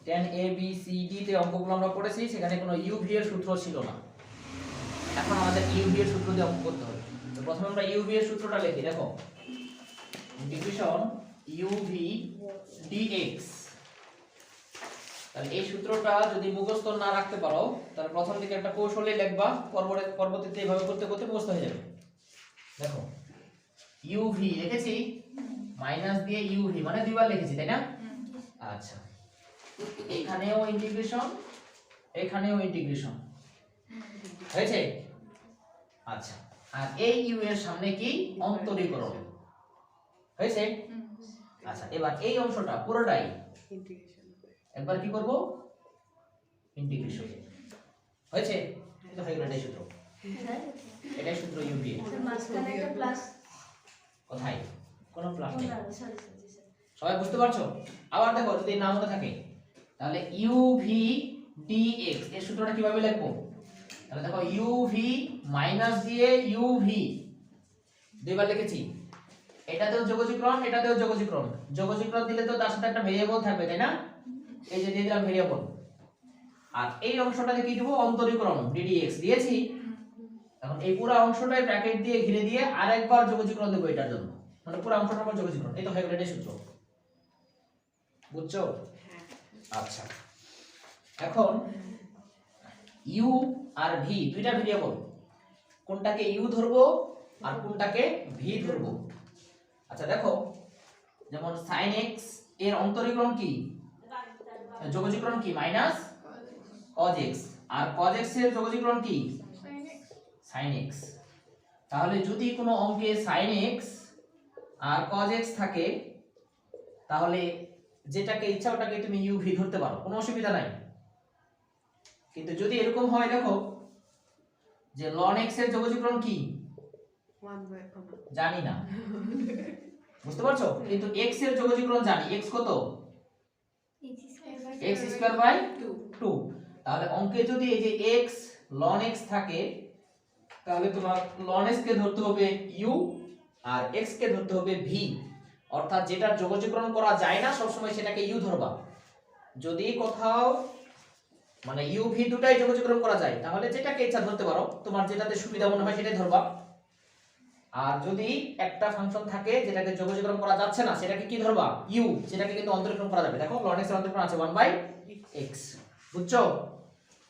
tan a b c d তে অঙ্কগুলো আমরা পড়েছি, সেখানে কোনো uv এর সূত্র ছিল না। এখন আমাদের uv এর সূত্র দিয়ে অঙ্ক করতে হবে। তো প্রথমে আমরা uv এর সূত্রটা লিখি। দেখো ইন্টিগ্রেশন uv dx। তাহলে এই সূত্রটা যদি মুখস্থ না রাখতে পারো তাহলে প্রথম দিকে একটা কৌশলে লিখবা, পরবর্তীতে এইভাবে করতে করতে মুখস্থ হয়ে যাবে। দেখো uv লিখেছি, মাইনাস দিয়ে uv মানে দুইবার লিখেছি, তাই না? আচ্ছা, এখানেও ইন্টিগ্রেশন, এখানেও ইন্টিগ্রেশন হয়েছে। আচ্ছা, আর এই u এর সামনে কি অন্তরীকরণ হয়েছে। আচ্ছা, এবার এই অংশটা পুরোটাই ইন্টিগ্রেশন একবার কি করব, ইন্টিগ্রেশন হয়েছে। এটা হয়ে গেল, এটাই সূত্র, এটাই সূত্র uv এর। মাঝখানে একটা প্লাস কোথায় কোনো প্লাস নেই, সরি সবাই বুঝতে পারছো? আবার দেখো যদি না মনে থাকে তাহলে uv dx এর সূত্রটা কিভাবে লিখবো? তাহলে দেখো uv মাইনাস দিয়ে uv দুইবার লিখেছি, এটাতেও যোগজীকরণ, এটাতেও যোগজীকরণ। যোগজীকরণ দিলে তো তার সাথে একটা ভেরিয়েবল থাকবে, তাই না? এই যে দিয়ে দিলাম ভেরিয়েবল। আর এই অংশটাতে কি দেব, অন্তরীকরণ ddx দিয়েছি। এখন এই পুরো অংশটাই ব্র্যাকেট দিয়ে ঘিরে দিয়ে আরেকবার যোগজীকরণ দেব এটার জন্য, মানে পুরো অংশটার উপর যোগজীকরণ। এই তো হয়ে গেল, এটাই সূত্র। বুঝছো? আচ্ছা, এখন u আর v দুইটা ভেরিয়েবল, কোনটাকে u ধরবো আর কোনটাকে v ধরবো। আচ্ছা দেখো, যেমন sin x এর অন্তরীকরণ কি, যোগজীকরণ কি মাইনাস cos x, আর cos x এর যোগজীকরণ কি sin x। তাহলে যদি কোনো অঙ্কে sin x আর cos x থাকে তাহলে যেটাকে ইচ্ছা ওটাকে তুমি uv ধরতে পারো, কোনো অসুবিধা নাই। কিন্তু যদি এরকম হয়, দেখো যে ln x এর যোগজীকরণ কি 1/, জানি না, বুঝতে পারছো? কিন্তু x এর যোগজীকরণ জানি, x কত, x স্কয়ার বাই 2। তাহলে অঙ্কে যদি এই যে x ln x থাকে তাহলে তোমার ln x কে ধরতে হবে u আর x কে ধরতে হবে v। অর্থাৎ যেটা যোগজীকরণ করা যায় না সবসময় সেটাকে u ধরবা। যদি কোথাও মানে u v দুটাই যোগজীকরণ করা যায় তাহলে যেটাকে ইচ্ছা ধরতে পারো, তোমার যেটাতে সুবিধা মনে হয় সেটাই ধরবা। আর যদি একটা ফাংশন থাকে যেটাকে যোগজীকরণ করা যাচ্ছে না সেটাকে কি ধরবা, u, সেটাকে কিন্তু অন্তরীকরণ করা যাবে। দেখো ln x এর অন্তরীকরণ আছে 1/x, বুঝছো?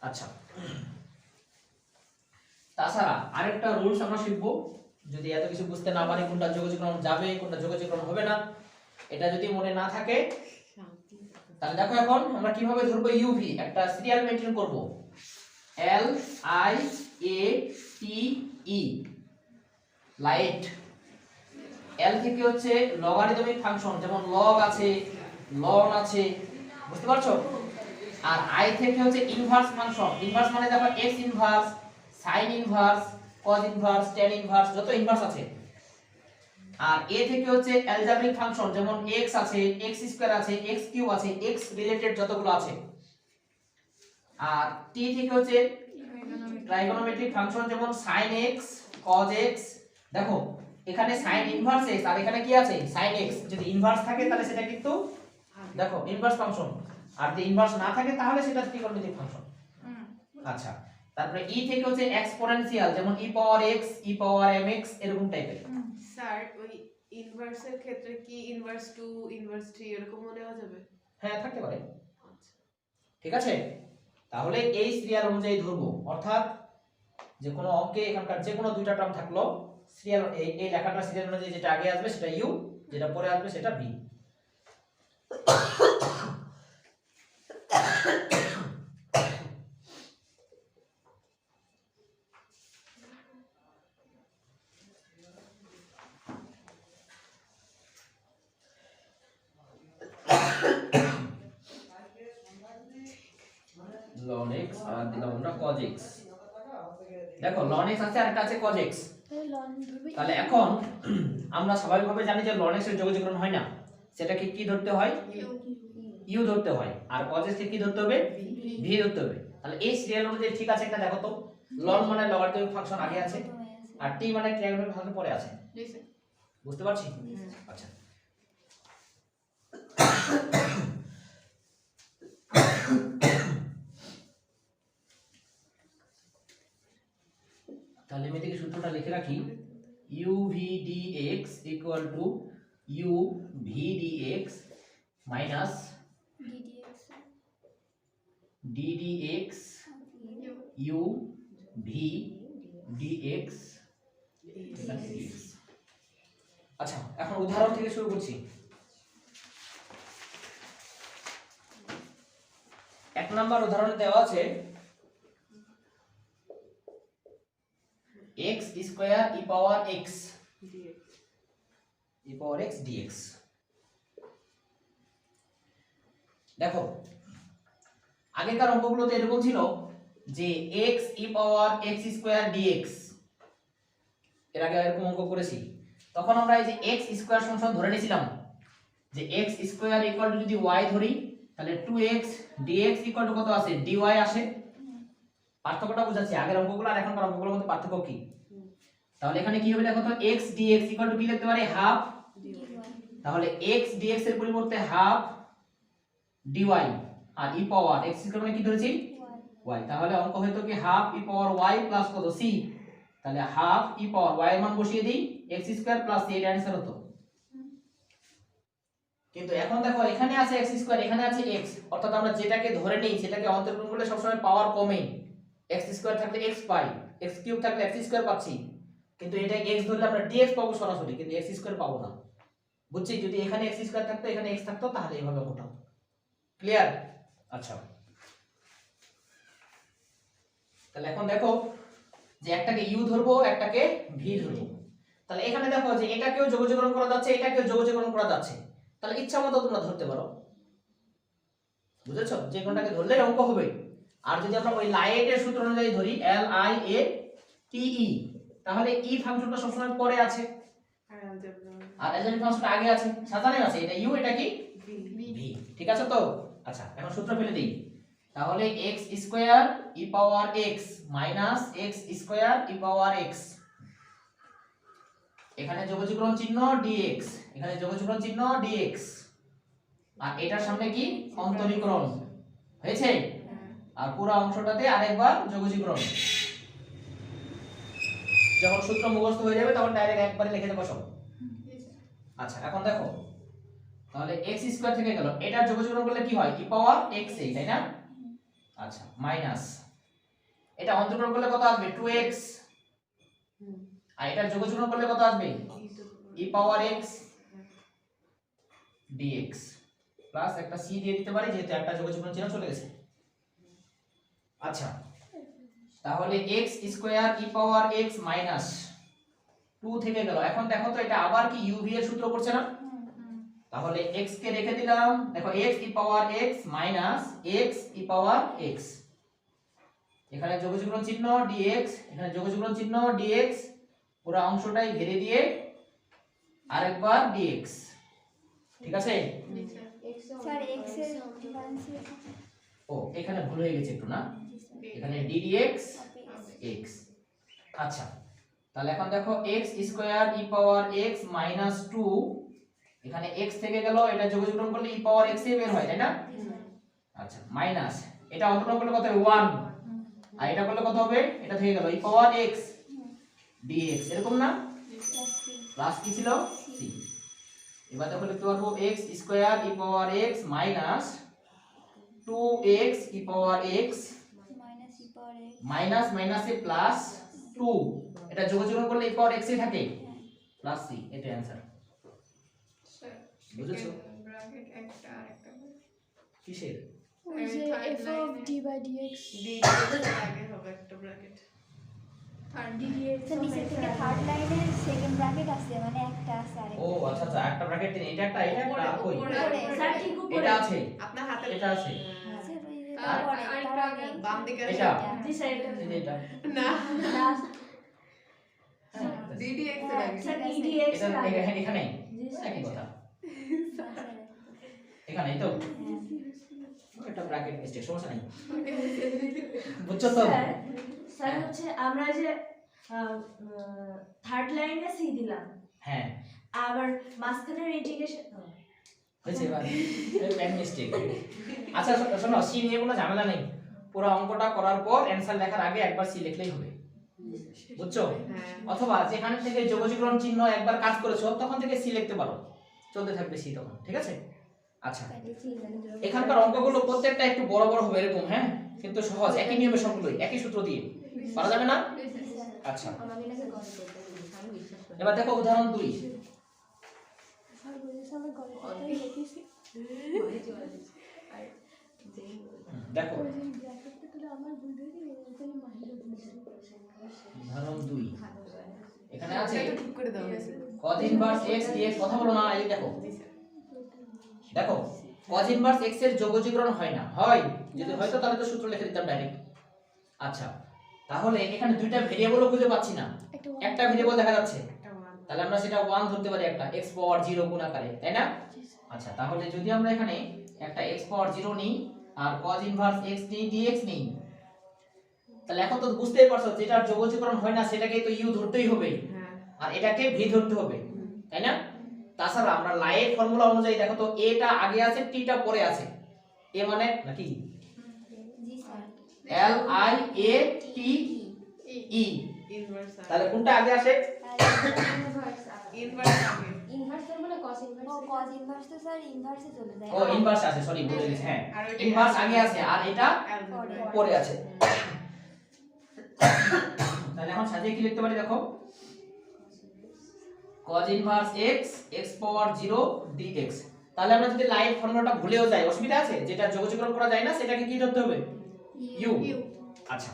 আচ্ছা, তাছাড়া আরেকটা রুলস আমরা শিখবো, যদি এত কিছু বুঝতে না পারি কোনটা যোগজীকরণ যাবে কোনটা যোগজীকরণ হবে না, এটা যদি মনে না থাকে তাহলে দেখো এখন আমরা কিভাবে ধরবো uv, একটা সিরিয়াল মেইনটেইন করব। l i a t e light. l থেকে হচ্ছে লগারিদমিক ফাংশন, যেমন log আছে, ln আছে, বুঝতে পারছো? আর i থেকে হচ্ছে ইনভার্স ফাংশন। ইনভার্স মানে দেখো x inverse, sin inverse, cos inverse, tan inverse, যত ইনভার্স আছে। আর a থেকে হচ্ছে অ্যালজেব্রিক ফাংশন, যেমন x আছে, x স্কয়ার আছে, x কিউব আছে, x রিলেটেড যতগুলো আছে। আর t থেকে হচ্ছে ট্রাইগোনোমেট্রিক ফাংশন, যেমন sin x, cos x। দেখো এখানে sin ইনভার্স x আর এখানে কি আছে sin x, যদি ইনভার্স থাকে তাহলে সেটা কিন্তু দেখো ইনভার্স ফাংশন, আর যদি ইনভার্স না থাকে তাহলে সেটা ট্রিগোনোমেট্রিক ফাংশন। আচ্ছা, তারপরে e থেকে হচ্ছে এক্সপোনেনশিয়াল, যেমন e পাওয়ার x, e পাওয়ার mx, এরকম টাইপের। স্যার ওই ইনভার্সের ক্ষেত্রে কি ইনভার্স 2 ইনভার্স 3 এরকম নেওয়া যাবে? হ্যাঁ থাকতে পারে। আচ্ছা, ঠিক আছে, তাহলে এই সিরিয়াল অনুযায়ী ধরবো। অর্থাৎ যে কোনো অঙ্কে এখানকার যে কোনো দুইটা টার্ম থাকলো সিরিয়াল, এই লেখাটা সিরিয়াল অনুযায়ী যেটা আগে আসবে সেটা u, যেটা পরে আসবে সেটা v। ln x আর দিলাম আমরা cos x। দেখো ln x আছে আর একটা আছে cos x। তাহলে এখন আমরা স্বাভাবিকভাবে জানি যে ln x এর যোগজীকরণ হয় না, সেটাকে কি ধরতে হয়, u ধরতে হয়। আর cos x কে কি ধরতে হবে, v ধরতে হবে। তাহলে এই সিরিয়াল অনুযায়ী ঠিক আছে, একটা দেখো তো, ln মানে লগারিদমিক ফাংশন আগে আছে আর t মানে ট্রাইগোনোমেট্রিক ফাংশন পরে আছে, বুঝতে পারছি? আচ্ছা অংশটা লিখে রাখি u v dx equal to u v dx minus d dx u v dx। আচ্ছা এখন উদাহরণ থেকে শুরু করছি। এক নাম্বার উদাহরণে দেওয়া আছে x square e power x dx। দেখো আগেকার অঙ্কগুলোতে এরকম ছিল যে x e power x square dx, এর আগে এরকম অঙ্ক করেছি। তখন আমরা এই যে x স্কয়ার সমান ধরে নিয়েছিলাম যে x স্কয়ার ইকুয়াল টু যদি y ধরি তাহলে 2x dx ইকুয়াল টু কত আছে dy আসে। পার্থক্যটা বুঝাচ্ছি আগের অঙ্কগুলো আর এখনকার অঙ্কগুলোর মধ্যে পার্থক্য কি। তাহলে এখানে কি হবে দেখো তো x dx ইকুয়াল টু কি লিখতে পারি হাফ, তাহলে x dx এর পরিবর্তে হাফ dy আর e পাওয়ার x স্কয়ার মানে কি ধরেছি y, তাহলে অঙ্ক হয়তো কি হাফ e পাওয়ার y প্লাস কত c, তাহলে হাফ e পাওয়ার y এর মান বসিয়ে দিই x স্কয়ার প্লাস c, এর অ্যানসার হতো। কিন্তু এখন দেখো এখানে আছে x স্কয়ার এখানে আছে x, অর্থাৎ আমরা যেটাকে ধরে নেই সেটাকে অন্তর্গুণ করলে সবসময় পাওয়ার কমে, x স্কয়ার থাকলে x পাই, x কিউব থাকলে x স্কয়ার পাচ্ছি, কিন্তু এটা x ধরলে আমরা dx পাবো সরাসরি, কিন্তু x স্কয়ার পাবো না। বুঝছি, যদি এখানে x স্কয়ার থাকতো এখানে x থাকতো তাহলে এইভাবে হতো। ক্লিয়ার? আচ্ছা তাহলে এখন দেখো যে একটাকে u ধরবো একটাকে v ধরবো। তাহলে এখানে দেখো যে এটাকেও যোগজীকরণ করা যাচ্ছে এটাকেও যোগজীকরণ করা যাচ্ছে, তাহলে ইচ্ছা মতো তোমরা ধরতে পারো। বুঝেছো, যে কোনটাকে ধরলে অঙ্ক হবে। আর যদি আমরা ওই লাইটের সূত্র অনুযায়ী ধরি l i a t e, তাহলে e ফাংশনটা সবসময় পরে আছে আর অ্যালজেব্রিক ফাংশনটা আগে আছে, সাজানো আছে, এটা u এটা কি v। ঠিক আছে তো? আচ্ছা এখন সূত্র ফেলে দেই। তাহলে x square e power x minus x square e power x, এখানে যোগজীকরণ চিহ্ন dx, এখানে যোগজীকরণ চিহ্ন dx, আর এটার সামনে কি অন্তরীকরণ হয়েছে, আর পুরো অংশটাতে আরেকবার যোগজীকরণ। যখন সূত্র মুখস্থ হয়ে যাবে তখন ডাইরেক্ট একবারে লিখে দেবো সব। আচ্ছা এখন দেখো তাহলে x স্কয়ার থেকে গেল, এটার যোগজীকরণ করলে কি হয় e পাওয়ার x এ, তাই না? আচ্ছা মাইনাস এটা অন্তরীকরণ করলে কত আসবে 2x, আর এটার যোগজীকরণ করলে কত আসবে e power x dx plus একটা c দিয়ে দিতে পারি যেহেতু একটা যোগজীকরণ চিহ্ন চলে গেছে। আচ্ছা তাহলে x square e power x minus 2 থেকে গেল। এখন দেখো তো এটা আবার কি u v এর সূত্র পড়ছে না? তাহলে x কে রেখে দিলাম, দেখো x e power x minus x e power x, এখানে যোগজীকরণ চিহ্ন dx, এখানে যোগজীকরণ চিহ্ন dx, পুরো অংশটাই ঘিরে দিয়ে আরেকবার dx। ঠিক আছে? স্যার x এর ডিফারেন্সিয়েশন ও এখানে ভুল হয়ে গেছে একটু না, এখানে d dx x। আচ্ছা তাহলে এখন দেখো x square e power x minus 2, এখানে x থেকে গেল, এটা যোগজীকরণ করলে e পাওয়ার x এ বের হয়, তাই না? আচ্ছা মাইনাস এটা অন্তরণ করলে কত হবে 1, আর এটা করলে কত হবে এটা থেকে গেল e পাওয়ার x dx, এরকম না? প্লাস কি ছিল c। এবার দেখো লিখতে পারবো x square e power x minus 2x e power x minus e power x minus মাইনাসে প্লাস 2, এটা যোগজীকরণ করলে e পাওয়ার x এ থাকে প্লাস c, এটা অ্যানসার। বুঝেছো? ব্র্যাকেট একটা আর একটা কিসের? ওই যে f of d by dx আগে হবে একটা ব্র্যাকেট আর dx এর নিচে থেকে থার্ড লাইনের সেকেন্ড ব্র্যাকেট আছে, মানে একটা আছে আর ও আচ্ছা আচ্ছা একটা ব্র্যাকেট দিন, এটা একটা কই স্যার ঠিক উপরে এটা আছে, আপনার হাতে এটা আছে, স্যার ওই যে আর পরে আরেকটা তার আগে আগে বাম দিকে এটা জি স্যার এটা এই যে এটা না না হ্যাঁ, DDX এর আগে স্যার এটা dx এর আগে এখানে জি স্যার একই কথা, এখানেই তো একটা ব্র্যাকেট মিস্টেক, সমস্যা নাই। বুঝছো তো? স্যার হচ্ছে আমরা যে থার্ড লাইনে সি দিলাম, হ্যাঁ আবার মাঝখানের ইন্টিগ্রেশন হয়েছে এবার ব্যাক মিস্টেক। আচ্ছা শোনো সি নিয়ে কোনো ঝামেলা নেই, পুরো অঙ্কটা করার পর অ্যানসার লেখার আগে একবার সি লিখলেই হবে। বুঝছো? হ্যাঁ অথবা যেখান থেকে যোগজীকরণ চিহ্ন একবার কাজ করেছো তখন থেকে সি লিখতে পারো, চলতে থাকবে সি তখন। ঠিক আছে? আচ্ছা, এখানকার অঙ্কগুলো প্রত্যেকটা একটু বড় বড় হবে এরকম, হ্যাঁ, কিন্তু সহজ, একই নিয়মে সবগুলোই, একই সূত্র দিয়ে পারা যাবে না? আচ্ছা, এবার দেখো উদাহরণ 2। দেখো উদাহরণ 2 এখানে আছে এটা ঠিক করে দাও হয়েছে cos ইনভার্স x dx, কথা বলো না, এই দেখো দেখো cos ইনভার্স x এর যোগজীকরণ হয় না, হয় যদি হয়তো তাহলে তো সূত্র লিখে দিতাম ডাইরেক্ট। আচ্ছা, তাহলে এখানে দুইটা ভেরিয়েবলও খুঁজে পাচ্ছি না, একটা ভেরিয়েবল দেখা যাচ্ছে, একটা 1 তাহলে আমরা সেটা 1 ধরতে পারি, একটা x পাওয়ার 0 গুণ আকারে, তাই না? আচ্ছা, তাহলে যদি আমরা এখানে একটা x পাওয়ার 0 নিই আর cos ইনভার্স x dx নিই, তাহলে এখন তো বুঝতেই পারছো যেটার যোগজীকরণ হয় না সেটাকেই তো u ধরতেই হবে, হ্যাঁ আর এটাকে v ধরতে হবে, তাই না? তাছাড়া আমরা লাইয়ের ফর্মুলা অনুযায়ী দেখো তো a টা আগে আছে t টা পরে আছে, a মানে নাকি l i a t e, inverse তাহলে কোনটা আগে আসে? ইনভার্স আগে ও ইনভার্স আছে, সরি ভুলে গেছি, হ্যাঁ আর ওইটা ইনভার্স আগে আছে আর এটা পরে আছে। তাহলে এখন সাজিয়ে কি লিখতে পারি দেখো, cos ইনভার্স x x পাওয়ার 0 dx। তাহলে আমরা যদি লাইন ফর্মুলাটা ভুলেও যাই অসুবিধা আছে, যেটা যোগজীকরণ করা যায় না সেটাকে কি ধরতে হবে? u। আচ্ছা,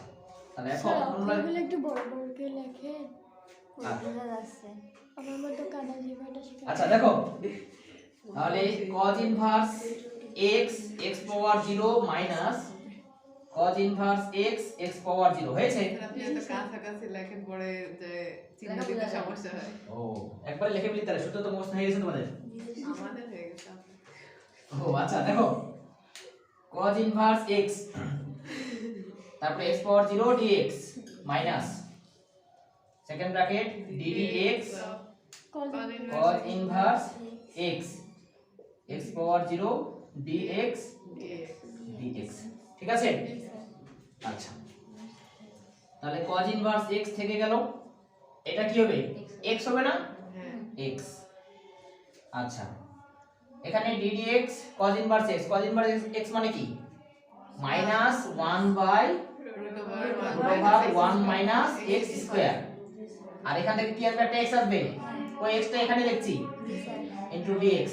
তাহলে এখন ফর্মুলা একটু বড় বড় করে লেখে আমার মতো কানা জিভাটা শিখা। আচ্ছা দেখো, তাহলে cos ইনভার্স x x পাওয়ার 0 minus cos inverse x x পাওয়ার 0 হয়েছে। আপনি এত কাছাকাছি লেখেন পরে যে চিহ্ন দিতে সমস্যা হয় ও একবার লিখে ফেলি, তাহলে সূত্র তো মুখস্থ হয়ে গেছে তোমাদের। আমাদের হয়ে গেছে ও আচ্ছা দেখো, cos ইনভার্স x তারপরে x পাওয়ার 0 dx minus second bracket ddx cos inverse x x পাওয়ার 0 dx dx। ঠিক আছে? আচ্ছা, তাহলে cos ইনভার্স x থেকে গেল, এটা কি হবে? x হবে না? হ্যাঁ x। আচ্ছা, এখানে ddx cos inverse x, cos inverse x মানে কি? Minus 1 by root root over 1 minus x square, আর এখান থেকে কি আসবে? একটা x আসবে, ওই x টা এখানে লিখছি ইনটু dx।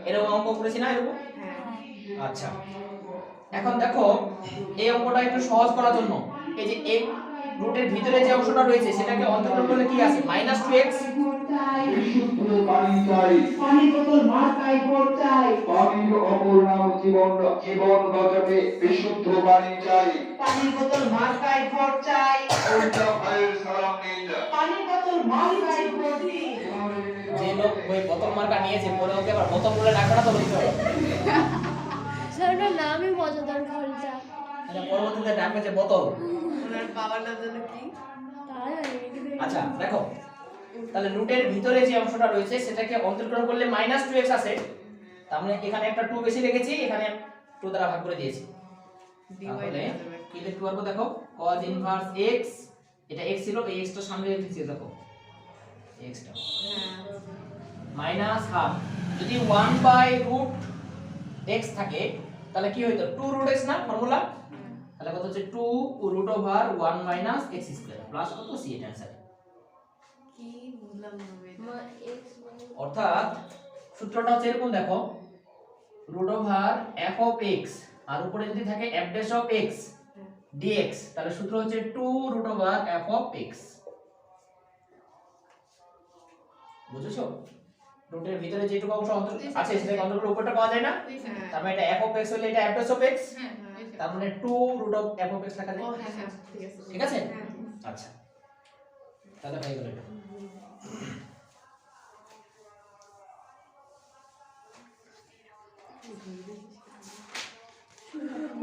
এরকম অঙ্ক করেছি না এরকম? হ্যাঁ আচ্ছা, এখন দেখো এই অঙ্কটা একটু সহজ করার জন্য এই যে এই রুটের ভিতরে যে অংশটা রয়েছে সেটাকে অন্তর্গত করলে কি আছে? -2x। পানির বোতল মাথায় ভর চাই, পানির অপর নাম জীবন, জীবন বাঁচাতে বিশুদ্ধ পানি চাই। পানির বোতল মাথায় ভর চাই, ওইটা ভাইয়ের সালাম নিন। পানির বোতল মাথায় ভর দিন। যে লোক ওই বোতল মার্কা নিয়েছে পরে ওকে আবার বোতল বলে ডাকবে না তো বলতে হবে। স্যার ওটার নামই মজাদার ফলটা। মানে পরবর্তীতে ডাকবে যে বোতল। ওনার বাবার নাম যেন কি তাই আচ্ছা দেখো, তাহলে রুটের ভিতরে যে অংশটা রয়েছে সেটাকে অন্তর্গ্রহণ করলে -2x আসে, তার মানে এখানে একটা 2 বেশি রেখেছি, এখানে 2 দ্বারা ভাগ করে দিয়েছি। তাহলে কি লিখতে পারবো দেখো, cos ইনভার্স x, এটা x ছিল, এই x টা সামনে রেখেছি দেখো, x টা মাইনাস হাফ, যদি 1 বাই রুট x থাকে তাহলে কি হইতো? 2 রুট x না ফর্মুলা, তাহলে কত হচ্ছে 2 root over 1 minus x square plus কত? c এর অ্যানসার। কি বুঝলাম না অর্থাৎ সূত্রটা হচ্ছে এরকম দেখো, root over f of x আর উপরে যদি থাকে f dash of x dx, তাহলে সূত্র হচ্ছে 2 root over f of x। বুঝেছো? রুটের ভিতরে যেটুকু অংশ আছে সেটাকে অন্তর্গত উপরটা পাওয়া যায় না, তার মানে এটা f অফ x হলে এটা f ড্যাশ অফ x, তার মানে 2 root of f of x লেখা যায়। ও হ্যাঁ হ্যাঁ ঠিক আছে ঠিক আছে? আচ্ছা, তাহলে হয়ে গেল এটা।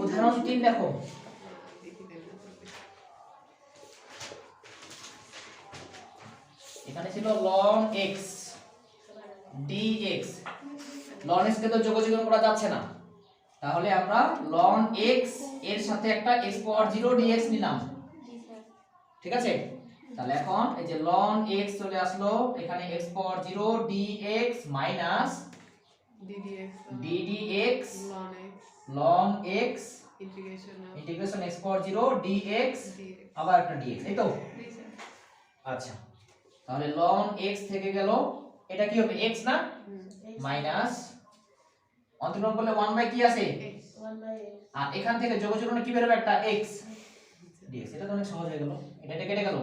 উদাহরণ 3 দেখো, এখানে ছিল ln x dx, ln x কে তো যোগজীকরণ করা যাচ্ছে না, তাহলে আমরা ln x এর সাথে একটা x পাওয়ার 0 dx নিলাম। ঠিক আছে, তাহলে এখন এই যে ln x চলে আসলো, এখানে x power 0 dx minus ddx ddx ln ln x x integration of integration x power 0 dx dx আবার একটা dx, এই তো। জি স্যার আচ্ছা, তাহলে ln x থেকে গেল, এটা কি হবে x না, মাইনাস অন্তর্গণ করলে 1 বাই কি আছে, x আর এখান থেকে যোগযোগনে কি বেরোবে, একটা x dx। এটা তো অনেক সহজ হয়ে গেল, এটা কেটে গেল,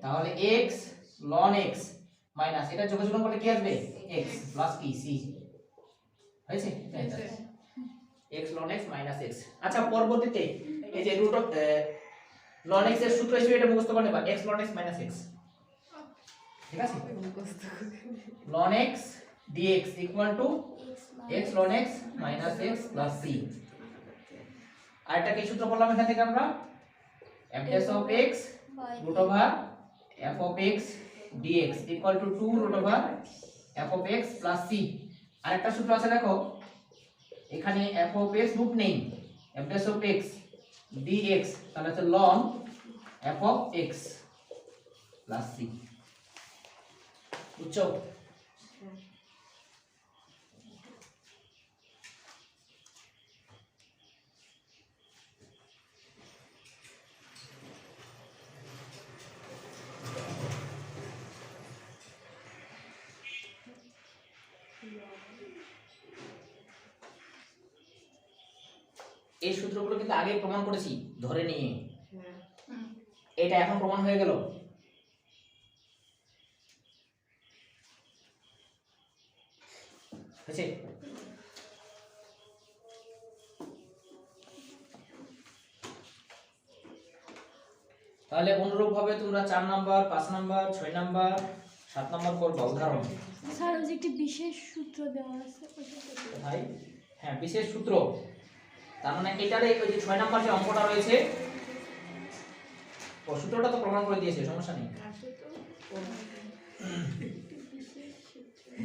তাহলে x ln x মাইনাস এটা যোগযোগন করলে কি আসবে, x প্লাস কি c হয়েছে, x ln x minus x। আচ্ছা, পরবর্তীতে এই যে রুট অফ ln x এর সূত্র হিসেবে এটা মুখস্থ করে নেবা, x ln x minus x, ঠিক আছে, ln x dx equal to x ln x minus x plus c। আর এটা কি সূত্র বললাম এখান থেকে আমরা, f dash of x root over f of x dx equal to 2 root over f of x plus c। আরেকটা সূত্র আছে দেখো, এখানে f of x রুট নেই, f dash of x dx, তাহলে হচ্ছে ln f of x plus c। বুঝছো? এই সূত্রগুলো কিন্তু আগে প্রমাণ করেছি ধরে নিয়ে, এটা এখন প্রমাণ হয়ে গেল। হয়েছে? তাহলে অনুরূপ ভাবে তোমরা 4 নাম্বার 5 নাম্বার 6 নাম্বার 7 নাম্বার করবা উদাহরণ। স্যার ওই যে একটি বিশেষ সূত্র দেওয়া আছে ভাই হ্যাঁ, বিশেষ সূত্র, তার মানে এটারে ওই যে 6 নাম্বার যে অঙ্কটা রয়েছে, ও সূত্রটা তো প্রমাণ করে দিয়েছে, সমস্যা নেই।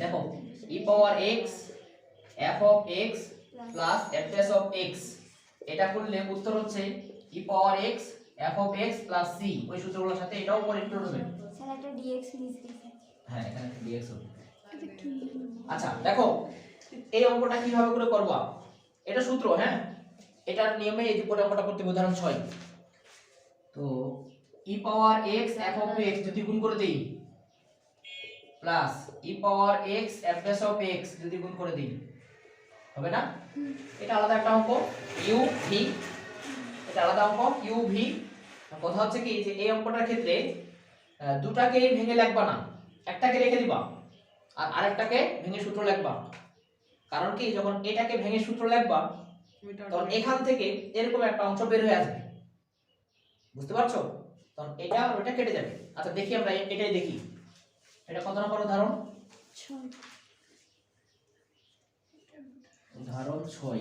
দেখো e power x f of x plus f dash of x, এটা করলে উত্তর হচ্ছে e power x f of x plus c। ওই সূত্রগুলোর সাথে এটাও পরে ইনক্লুড হবে। স্যার একটা dx নিচ দিয়েছে হ্যাঁ, এখানে একটা dx হবে। এটা কি আচ্ছা দেখো, এই অঙ্কটা কিভাবে করে করবা, এটা সূত্র, হ্যাঁ, এটার নিয়মে এই যে পরে অঙ্কটা করতে হবে। উদাহরণ 6, তো e power x f of x যদি গুণ করে দেই plus e power x f dash of x যদি গুণ করে দিই, হবে না? এটা আলাদা একটা অঙ্ক u v, এটা আলাদা অঙ্ক u v। কথা হচ্ছে কি যে এই অঙ্কটার ক্ষেত্রে দুটাকে ভেঙে লিখবা না, একটাকে রেখে দিবা আর আরেকটাকে ভেঙে সূত্র লিখবা। কারণ কি, যখন এটাকে ভেঙে সূত্র লিখবা তখন এখান থেকে এরকম একটা অংশ বের হয়ে আসবে, বুঝতে পারছো? তখন এটা আর ওটা কেটে যাবে। আচ্ছা দেখি আমরা এটাই দেখি, এটা কত নম্বর উদাহরণ? 6 উদাহরণ 6।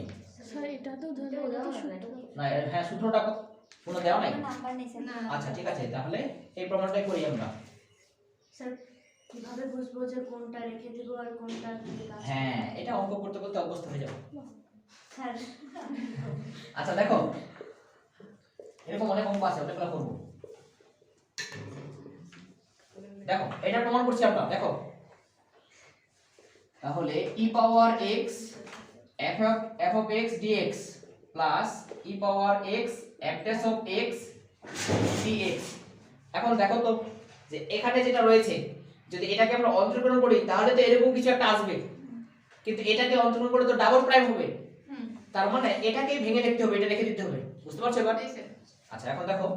স্যার এটা তো ধরে সূত্র না হ্যাঁ, সূত্রটা কোনো দেওয়া নাই। নাম্বার নেই স্যার আচ্ছা ঠিক আছে, তাহলে এই প্রমাণটাই করি আমরা। স্যার কিভাবে বুঝবো যে কোনটা রেখে দিব আর কোনটা দিয়ে কাজ করব? হ্যাঁ, এটা অঙ্ক করতে করতে অভ্যস্ত হয়ে যাবে। স্যার আচ্ছা দেখো, এরকম অনেক অঙ্ক আছে, ওটাগুলো করবো। দেখো এটা প্রমাণ করছি আমরা, দেখো তাহলে e power x f of x dx plus e power x f dash of x dx। এখন দেখো তো যে এখানে যেটা রয়েছে, যদি এটাকে আমরা অন্তর্গ্রহণ করি তাহলে তো এরকম কিছু একটা আসবে, কিন্তু এটাকে অন্তর্গ্রহণ করে তো ডাবল প্রাইম হবে, তার মানে এটাকে ভেঙে লিখতে হবে, এটা রেখে দিতে হবে। বুঝতে পারছো এবার? আচ্ছা এখন দেখো,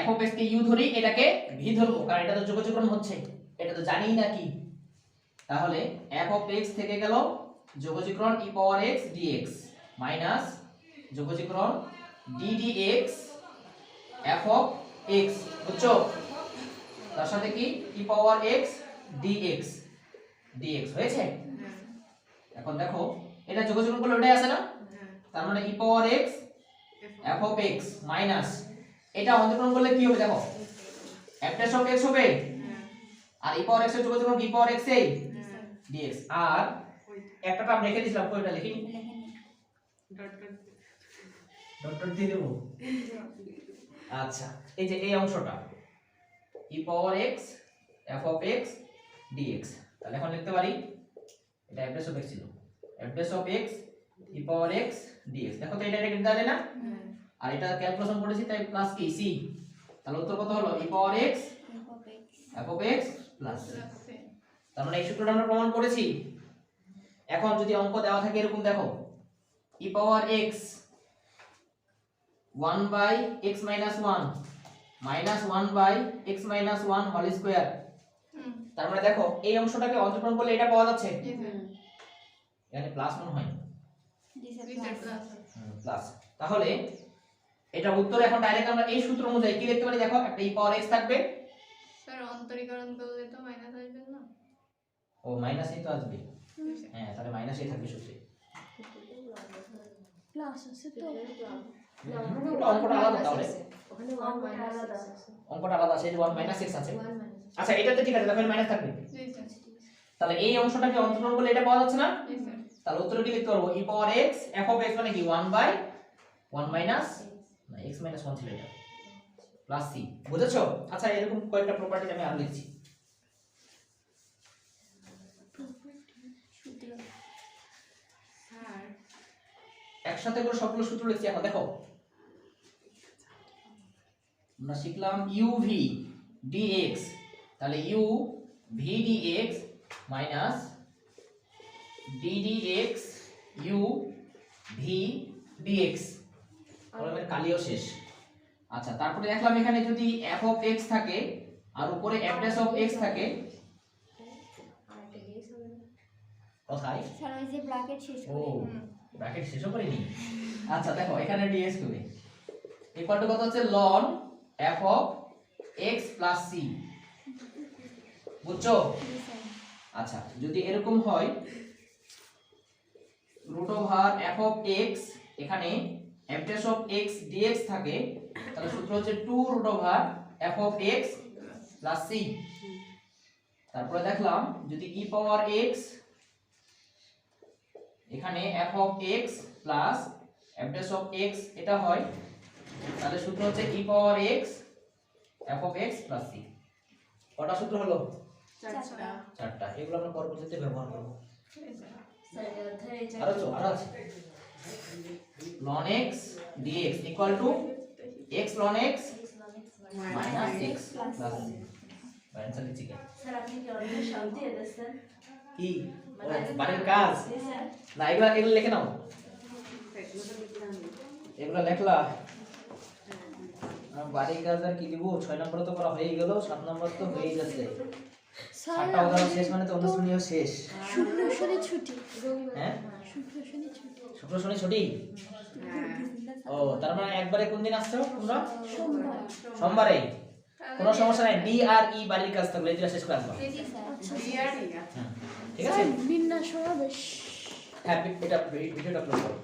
f of x K u ধরি, এটাকে v ধরবো, কারণ এটা তো যোগযোগরণ হচ্ছে, এটা তো জানিই না কি। তাহলে f of x থেকে গেল যোগযোগরণ e power x dx minus যোগযোগরণ d dx f of x, বুঝছো? তার সাথে কি e power x dx dx হয়েছে। এখন দেখো এটা যোগযোগরণ করলে ওটাই আছে না, তার মানে e power x f of x minus এটা অন্তর্গ্রহণ করলে কি হবে, দেখো f dash of x হবে, আর e পাওয়ার x এর যোগযোগরণ e পাওয়ার x এ dx। আর একটা টার্ম রেখে দিয়েছিলাম, ওইটা লিখিনি, ডট ডট দিয়ে দেবো। আচ্ছা এই যে এই অংশটা e power x f of x dx, তাহলে এখন লিখতে পারি এটা f ড্যাশ অফ x ছিল, f dash of x e power x dx। দেখো তো এটা কেটে যাবে না, আর এটা ক্যালকুলেশন করেছি তাই প্লাস কি c, তাহলে উত্তর কত হলো e power x f of x plus c। তার মানে এই সূত্রটা আমরা প্রমাণ করেছি। এখন যদি অঙ্ক দেওয়া থাকে এরকম দেখো e power x 1 by x minus 1 minus 1 by x minus 1 whole square, তার মানে দেখো এই অংশটাকে অন্তর্পণ করলে এটা পাওয়া যাচ্ছে, এখানে প্লাস মনে হয় প্লাস, তাহলে এটা উত্তর। এখন ডাইরেক্ট আমরা এই সূত্র অনুযায়ী কি লিখতে পারি, দেখো একটা e পাওয়ার x থাকবে, স্যার অন্তরীকরণ করলে তো মাইনাস আসবে না? ও মাইনাসই তো আসবে, হ্যাঁ তাহলে মাইনাসই থাকবে সূত্রে। প্লাস আছে তো ওটা অঙ্কটা আলাদা, তাহলে ওখানে 1 মাইনাস আলাদা আছে। অঙ্কটা আলাদা আছে, এই যে 1 মাইনাস x আছে। 1 মাইনাস। আচ্ছা এটাতে ঠিক আছে, তাহলে মাইনাস থাকবে, জি স্যার। তাহলে এই অংশটাকে অন্তর্পণ করলে এটা পাওয়া যাচ্ছে না, জি স্যার। তাহলে উত্তর কি লিখতে পারবো e power x f of x মানে কি 1 বাই 1 মাইনাস না x মাইনাস 1 ছিল এটা প্লাস c, বুঝেছো? আচ্ছা এরকম কয়েকটা প্রপার্টি আমি আর লিখছি। স্যার একসাথে করে সবগুলো সূত্র লিখছি। এখন দেখো আমরা শিখলাম uv dx, তাহলে u v dx minus d dx u v dx, কলমের কালিও শেষ। আচ্ছা তারপরে দেখলাম এখানে যদি f অফ x থাকে আর উপরে f ড্যাশ অফ x থাকে, আরেকটা ডেস হবে না? কোথায়? স্যার ওই যে ব্র্যাকেট শেষ ও করে ব্র্যাকেট শেষও করিনি। আচ্ছা দেখো এখানে dx হবে ইকুয়াল টু কত হচ্ছে ln f of x plus c, বুঝছো? আচ্ছা যদি এরকম হয় root over f of x, এখানে f dash of x dx থাকে, তাহলে সূত্র হচ্ছে 2 root over f of x plus c। তারপরে দেখলাম যদি e পাওয়ার x, এখানে f of x plus f dash of x এটা হয়, তাহলে সূত্র হচ্ছে e power x f of x plus c। কটা সূত্র হলো? চারটা। চারটা। এগুলো আমরা পরবর্তীতে ব্যবহার করব। স্যার এটা অধ্যায়ে এই আরো আছে ln x dx equal to x ln x minus x plus c। Answer লিখছি কেন? স্যার আপনি কি অধ্যায়ে সব দিয়ে দিয়েছেন? কি ও, বাড়ির কাজ জি স্যার। না, এগুলো লিখে নাও, এগুলো লেখলা। বাড়ির কাজ আর কি দিব, 6 নম্বর তো করা হয়ে গেল, 7 নম্বর তো হয়ে গেছে, স্যার 7টা উদাহরণ শেষ মানে তো অনুশীলনীয় শেষ। শুক্র শনি ছুটি হ্যাঁ শুক্র শনি ছুটি শুক্র শনি ছুটি। ও তার মানে একবারে কোন দিন আসছো তোমরা? সোমবার সোমবারে। কোনো সমস্যা নাই, ডি আর ই বাড়ির কাজ থাকলে এটা শেষ করে আসবা, আচ্ছা বিয়ার ঠিক আছে। ঠিক আছে? বিন্যাস সমাবেশ হ্যাঁ এটা ভিডিওটা আপলোড করো।